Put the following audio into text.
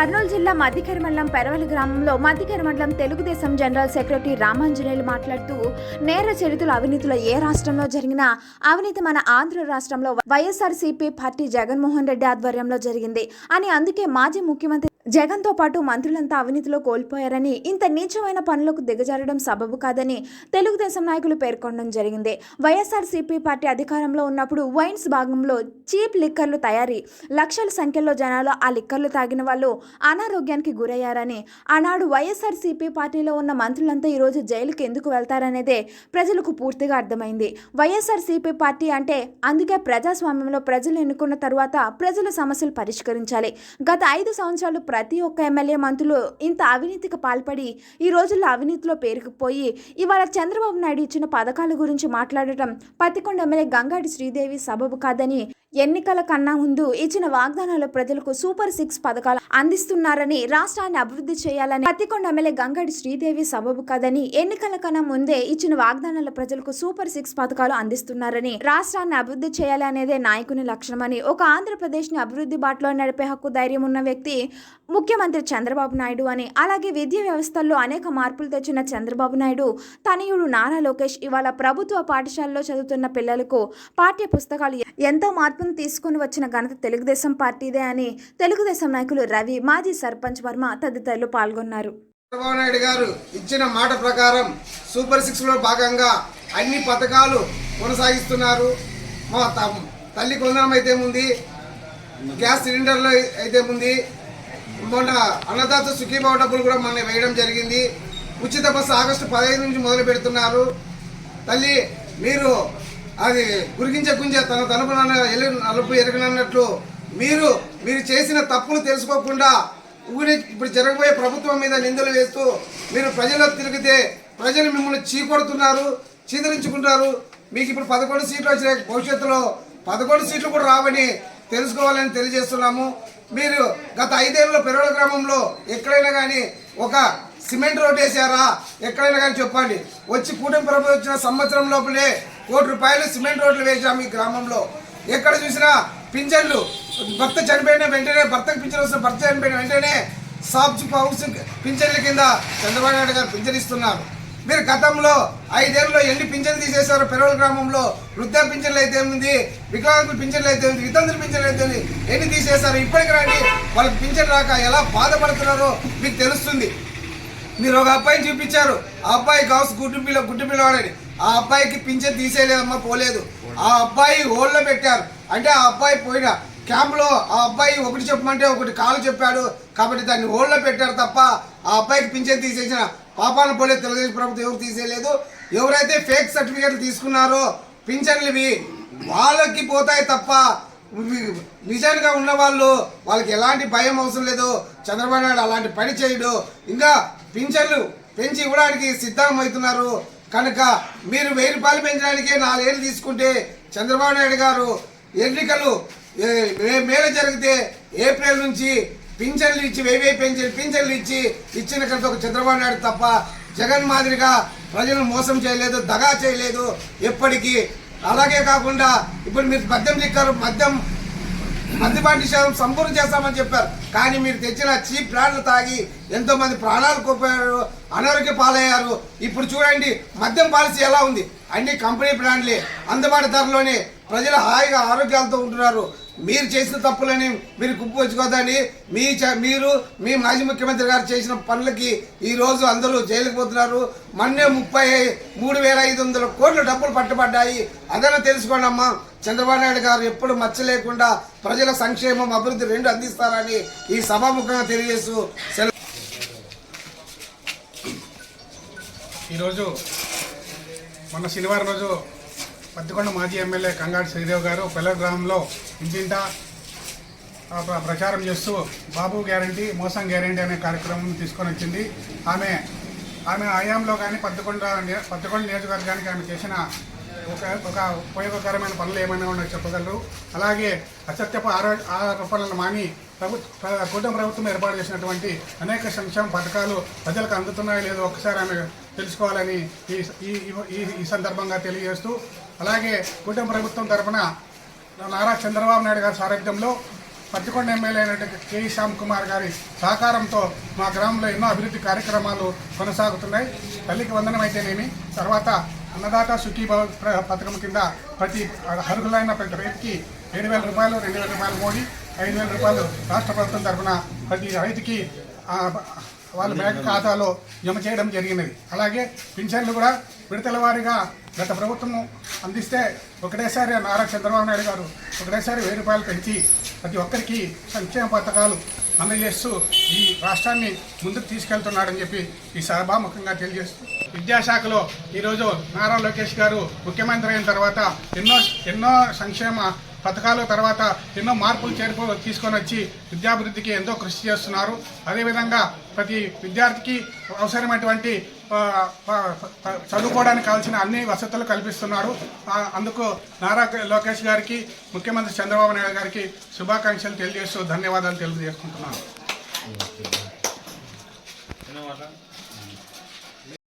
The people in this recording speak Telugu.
కర్నూలు జిల్లా మధ్యకర మండలం పెరవలి గ్రామంలో మధ్యకర మండలం తెలుగుదేశం జనరల్ సెక్రటరీ రామాంజనేయులు మాట్లాడుతూ నేర చరిత్రల అవినీతిలో ఏ రాష్ట్రంలో జరిగినా అవినీతి మన ఆంధ్ర రాష్ట్రంలో వైఎస్ఆర్సీపీ పార్టీ జగన్మోహన్ రెడ్డి ఆధ్వర్యంలో జరిగింది అని, అందుకే మాజీ ముఖ్యమంత్రి జగన్తో పాటు మంత్రులంతా అవినీతిలో కోల్పోయారని, ఇంత నీచమైన పనులకు దిగజారడం సబబు కాదని తెలుగుదేశం నాయకులు పేర్కొనడం జరిగింది. వైఎస్ఆర్సీపీ పార్టీ అధికారంలో ఉన్నప్పుడు వైన్స్ భాగంలో చీప్ లిక్కర్లు తయారీ, లక్షల సంఖ్యలో జనాలు ఆ లిక్కర్లు తాగిన వాళ్ళు అనారోగ్యానికి గురయ్యారని, ఆనాడు వైఎస్ఆర్సీపీ పార్టీలో ఉన్న మంత్రులంతా ఈరోజు జైలుకి ఎందుకు వెళ్తారనేదే ప్రజలకు పూర్తిగా అర్థమైంది. వైఎస్ఆర్సీపీ పార్టీ అంటే అందుకే ప్రజాస్వామ్యంలో ప్రజలు ఎన్నుకున్న తరువాత ప్రజల సమస్యలు పరిష్కరించాలి. గత 5 సంవత్సరాలు ప్రతి ఒక్క ఎమ్మెల్యే మంత్రులు ఇంత అవినీతికి పాల్పడి ఈ రోజుల్లో అవినీతిలో పేరుకుపోయి ఇవాళ చంద్రబాబు నాయుడు ఇచ్చిన పథకాల గురించి మాట్లాడటం పత్తికొండ ఎమ్మెల్యే గంగాడి శ్రీదేవి సబబు కాదని, ఎన్నికల కన్నా ముందు ఇచ్చిన వాగ్దానాల ప్రజలకు సూపర్ 6 పథకాలు అందిస్తున్నారని, రాష్ట్రాన్ని అభివృద్ధి చేయాలని పత్తికొండ ఎమ్మెల్యే గంగాడి శ్రీదేవి సబబు కాదని, ఎన్నికల కన్నా ముందే ఇచ్చిన వాగ్దానాల ప్రజలకు సూపర్ 6 పథకాలు అందిస్తున్నారని, రాష్ట్రాన్ని అభివృద్ధి చేయాలి అనేదే నాయకుని లక్ష్యమని, ఒక ఆంధ్రప్రదేశ్ ని అభివృద్ధి బాటలో నడిపే హక్కు ధైర్యం ఉన్న వ్యక్తి ముఖ్యమంత్రి చంద్రబాబు నాయుడు అని, అలాగే విద్యా వ్యవస్థల్లో అనేక మార్పులు తెచ్చిన చంద్రబాబు నాయుడు తనయుడు నారా లోకేష్ ఇవాళ ప్రభుత్వ పాఠశాలలో చదువుతున్న పిల్లలకు పాఠ్య పుస్తకాలు ఎంతో మార్పును తీసుకుని వచ్చిన ఘనత తెలుగుదేశం పార్టీదే అని తెలుగుదేశం నాయకులు రవి, మాజీ సర్పంచ్ వర్మ తదితరులు పాల్గొన్నారు. చంద్రబాబు నాయుడు గారు ఇచ్చిన మాట ప్రకారం సూపర్ 6 లో భాగంగా అన్ని పథకాలు కొనసాగిస్తున్నారు. మా తల్లి కొందరం అయితే ఉంది, గ్యాస్ సిలిండర్లు అయితే ఉంది, మొన్న అన్నదాత సుఖీభావ డబ్బులు కూడా మొన్న వేయడం జరిగింది. ఉచిత బస్సు ఆగస్టు 15 నుంచి మొదలు పెడుతున్నారు. తల్లి మీరు అది గురిగించే గుంజ తన తలుపు నలుపు ఎరగనన్నట్లు మీరు చేసిన తప్పులు తెలుసుకోకుండా ఇప్పుడు జరగబోయే ప్రభుత్వం మీద నిందలు వేస్తూ మీరు ప్రజల్లో తిరిగితే ప్రజలు మిమ్మల్ని చీకొడుతున్నారు, చీదరించుకుంటారు. మీకు ఇప్పుడు 11 సీట్లు వచ్చినాయి, భవిష్యత్తులో 11 సీట్లు కూడా రావని తెలుసుకోవాలని తెలియజేస్తున్నాము. మీరు గత 5 ఏళ్ళలో పెరవల గ్రామంలో ఎక్కడైనా కానీ ఒక సిమెంట్ రోడ్ వేసారా? ఎక్కడైనా కానీ చెప్పండి. వచ్చి కూటమి ప్రభుత్వం వచ్చిన సంవత్సరం లోపలే ₹1 కోటి సిమెంట్ రోడ్లు వేసాము ఈ గ్రామంలో. ఎక్కడ చూసినా పింఛన్లు, భర్త చనిపోయిన వెంటనే భర్తకు పింఛన్ వస్తున్న భర్త చనిపోయిన వెంటనే సాఫ్ట్ పౌర్స్ పింఛన్ల కింద చంద్రబాబు నాయుడు గారు పింఛన్ ఇస్తున్నారు. మీరు గతంలో 5 ఏళ్ళలో ఎన్ని పింఛన్లు తీసేశారు పెరవల గ్రామంలో? వృద్ధా పింఛన్లు అయితే ఉంది, వికలాంగుల పింఛన్లు అయితే ఉంది, వితంతుల పింఛన్లు అయితే ఉంది, ఎన్ని తీసేశారు? ఇప్పటికి రండి, వాళ్ళకి పింఛన్ రాక ఎలా బాధపడుతున్నారో మీకు తెలుస్తుంది. మీరు ఒక అబ్బాయిని చూపించారు, ఆ అబ్బాయి గౌస్ గుడ్డు పిల్లవాడని, ఆ అబ్బాయికి పింఛన్ తీసేయలేదమ్మా, పోలేదు. ఆ అబ్బాయి హోల్లో పెట్టారు. అంటే ఆ అబ్బాయి పోయిన క్యాంప్లో ఆ అబ్బాయి ఒకటి చెప్పమంటే ఒకటి కాలు చెప్పాడు కాబట్టి దాన్ని హోల్లో పెట్టారు తప్ప ఆ అబ్బాయికి పింఛన్ తీసేసిన పాపాన పోలేదు. తెలుగుదేశం ప్రభుత్వం ఎవరు తీసేయలేదు. ఎవరైతే ఫేక్ సర్టిఫికేట్లు తీసుకున్నారో పింఛన్లు వాళ్ళకి పోతాయి తప్ప నిజంగా ఉన్న వాళ్ళకి ఎలాంటి భయం అవసరం లేదు. చంద్రబాబు నాయుడు అలాంటి పని చేయడు. ఇంకా పింఛన్లు పెంచి ఇవ్వడానికి సిద్ధమవుతున్నారు కనుక మీరు ₹1000 పెంచడానికే 4 ఏళ్ళు తీసుకుంటే చంద్రబాబు నాయుడు గారు ఎన్నికలు మేలు జరిగితే ఏప్రిల్ నుంచి పింఛన్లు ఇచ్చి 1000 పింఛన్లు ఇచ్చిన కనుక ఒక చంద్రబాబు నాయుడు తప్ప జగన్ మాదిరిగా ప్రజలను మోసం చేయలేదు, దగా చేయలేదు ఎప్పటికీ. అలాగే కాకుండా ఇప్పుడు మీరు మద్యపాటి శాతం సంపూర్ణ చేస్తామని చెప్పారు. కానీ మీరు తెచ్చిన చీప్ బ్రాండ్లు తాగి ఎంతో మంది ప్రాణాలు కోల్పోయారు, అనారోగ్య పాలయ్యారు. ఇప్పుడు చూడండి మద్యం పాలసీ ఎలా ఉంది, అన్ని కంపెనీ బ్రాండ్లే, అందుబాటు ధరలోనే ప్రజలు హాయిగా ఆరోగ్యాలతో ఉంటున్నారు. మీరు చేసిన తప్పులని మీరు గుర్తుపెట్టుకోదని మీరు మీ మాజీ ముఖ్యమంత్రి గారు చేసిన పనులకి ఈరోజు అందరూ జైలుకు పోతున్నారు. మొన్నే 33,500 కోట్ల డబ్బులు పట్టుబడ్డాయి. అదన తెలుసుకోండి అమ్మా. చంద్రబాబు నాయుడు గారు ఎప్పుడు మచ్చ లేకుండా ప్రజల సంక్షేమం అభివృద్ధి 2 అందిస్తారని ఈ సభాముఖంగా తెలియజేస్తూ ఈరోజు మొన్న శనివారం రోజు పత్తికొండ మాజీ ఎమ్మెల్యే గంగాడి శ్రీదేవి గారు పెరవలి గ్రామంలో ఇంటింటా ప్రచారం చేస్తూ బాబు గ్యారంటీ మోసం గ్యారంటీ అనే కార్యక్రమం తీసుకొని వచ్చింది. ఆమె హయాంలో కానీ పత్తికొండ నియోజకవర్గానికి ఆమె చేసిన ఒక ఉపయోగకరమైన పనులు ఏమైనా ఉన్నాయో చెప్పగలరు. అలాగే అసత్యపు ఆరోపణలు మాని కూటమి ప్రభుత్వం ఏర్పాటు చేసినటువంటి అనేక సంక్షేమ పథకాలు ప్రజలకు అందుతున్నాయో లేదో ఒకసారి ఆమె తెలుసుకోవాలని ఈ సందర్భంగా తెలియజేస్తూ, అలాగే కూటమి ప్రభుత్వం తరఫున నారా చంద్రబాబు నాయుడు గారి సారథ్యంలో పత్తికొండ ఎమ్మెల్యే అయినటువంటి కేఈ శ్యామ్ కుమార్ గారి సహకారంతో మా గ్రామంలో ఎన్నో అభివృద్ధి కార్యక్రమాలు కొనసాగుతున్నాయి. తల్లికి వందనం అయితేనేమి, తర్వాత అన్నదాత సుఖీభావ పథకం కింద ప్రతి అర్హులైన ప్రతి రైతుకి 7,000 రూపాయలు, 2,000 రూపాయలు మోడీ, 5,000 రూపాయలు రాష్ట్ర ప్రభుత్వం తరఫున ప్రతి రైతుకి వాళ్ళ బ్యాంక్ ఖాతాలో జమ చేయడం జరిగినది. అలాగే పింఛన్లు కూడా విడతల వారీగా గత ప్రభుత్వము అందిస్తే ఒకటేసారి నారా చంద్రబాబు నాయుడు గారు ఒకటేసారి 1,000 రూపాయలు పెంచి ప్రతి ఒక్కరికి సంక్షేమ పథకాలు అందజేస్తూ ఈ రాష్ట్రాన్ని ముందుకు తీసుకెళ్తున్నాడని చెప్పి ఈ సభాముఖంగా తెలియజేస్తూ, విద్యాశాఖలో ఈరోజు నారా లోకేష్ గారు ముఖ్యమంత్రి అయిన తర్వాత ఎన్నో సంక్షేమ పథకాల తర్వాత ఎన్నో మార్పులు తీసుకొని వచ్చి విద్యాభివృద్ధికి ఎంతో కృషి చేస్తున్నారు. అదేవిధంగా ప్రతి విద్యార్థికి అవసరమైనటువంటి చదువుకోవడానికి కావాల్సిన అన్ని వసతులు కల్పిస్తున్నారు. అందుకు నారా లోకేష్ గారికి, ముఖ్యమంత్రి చంద్రబాబు నాయుడు గారికి శుభాకాంక్షలు తెలియజేస్తూ ధన్యవాదాలు తెలియజేసుకుంటున్నాను.